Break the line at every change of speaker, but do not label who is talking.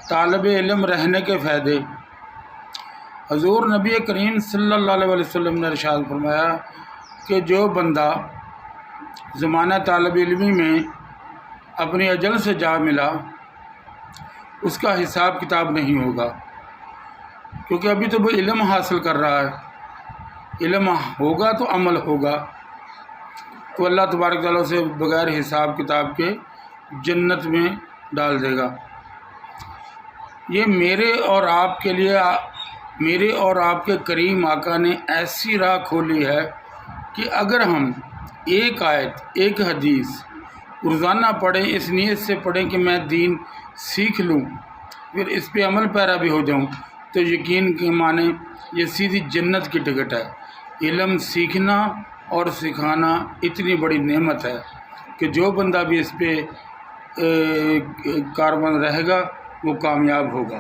طالب علم رہنے کے فائدے۔ حضور نبی کریم صلی اللہ علیہ وسلم نے ارشاد فرمایا کہ جو بندہ زمانہ طالب علمی میں اپنی اجل سے جا ملا اس کا حساب کتاب نہیں ہوگا، کیونکہ ابھی تو وہ علم حاصل کر رہا ہے، علم ہوگا تو عمل ہوگا، تو اللہ تبارک تعالیٰ سے بغیر حساب کتاب کے جنت میں ڈال دے گا۔ یہ میرے اور آپ کے لیے میرے اور آپ کے کریم آقا نے ایسی راہ کھولی ہے کہ اگر ہم ایک آیت ایک حدیث روزانہ پڑھیں، اس نیت سے پڑھیں کہ میں دین سیکھ لوں، پھر اس پہ عمل پیرا بھی ہو جاؤں، تو یقین کے معنی یہ سیدھی جنت کی ٹکٹ ہے۔ علم سیکھنا اور سکھانا اتنی بڑی نعمت ہے کہ جو بندہ بھی اس پہ کاربند رہے گا وہ کامیاب ہوگا۔